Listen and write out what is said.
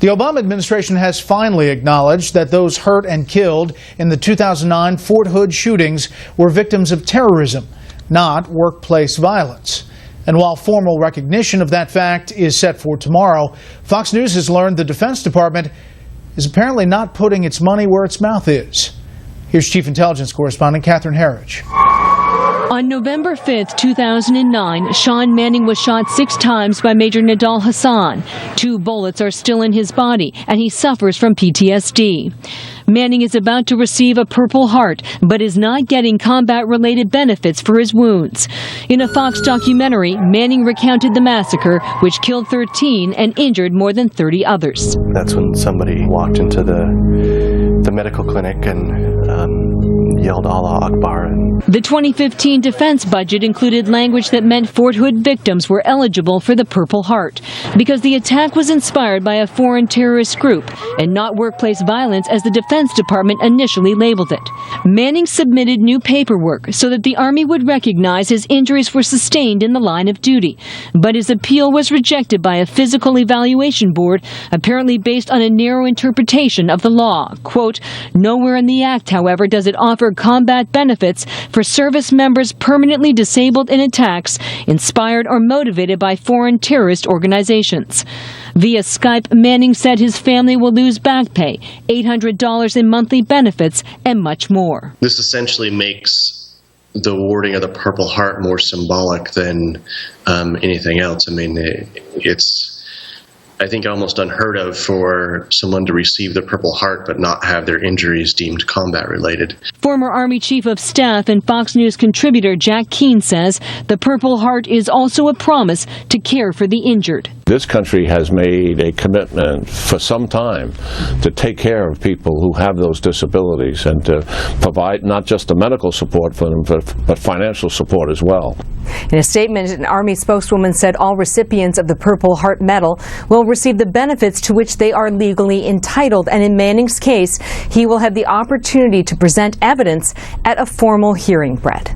The Obama administration has finally acknowledged that those hurt and killed in the 2009 Fort Hood shootings were victims of terrorism, not workplace violence. And while formal recognition of that fact is set for tomorrow, Fox News has learned the Defense Department is apparently not putting its money where its mouth is. Here's Chief Intelligence Correspondent Catherine Herridge. On November 5th, 2009, Sean Manning was shot 6 times by Major Nidal Hasan. 2 bullets are still in his body, and he suffers from PTSD. Manning is about to receive a Purple Heart, but is not getting combat-related benefits for his wounds. In a Fox documentary, Manning recounted the massacre, which killed 13 and injured more than 30 others. That's when somebody walked into the medical clinic and yelled Allah Akbar. The 2015 defense budget included language that meant Fort Hood victims were eligible for the Purple Heart because the attack was inspired by a foreign terrorist group and not workplace violence as the Defense Department initially labeled it. Manning submitted new paperwork so that the Army would recognize his injuries were sustained in the line of duty, but his appeal was rejected by a physical evaluation board apparently based on a narrow interpretation of the law. Quote, "Nowhere in the Act, however, does it offer combat benefits for service members permanently disabled in attacks inspired or motivated by foreign terrorist organizations." Via Skype, Manning said his family will lose back pay, $800 in monthly benefits, and much more. This essentially makes the awarding of the Purple Heart more symbolic than anything else. I mean, it's I think almost unheard of for someone to receive the Purple Heart but not have their injuries deemed combat related. Former Army Chief of Staff and Fox News contributor Jack Keane says the Purple Heart is also a promise to care for the injured. This country has made a commitment for some time to take care of people who have those disabilities and to provide not just the medical support for them, but financial support as well. In a statement, an Army spokeswoman said all recipients of the Purple Heart Medal will receive the benefits to which they are legally entitled, and in Manning's case, he will have the opportunity to present evidence at a formal hearing, Brett.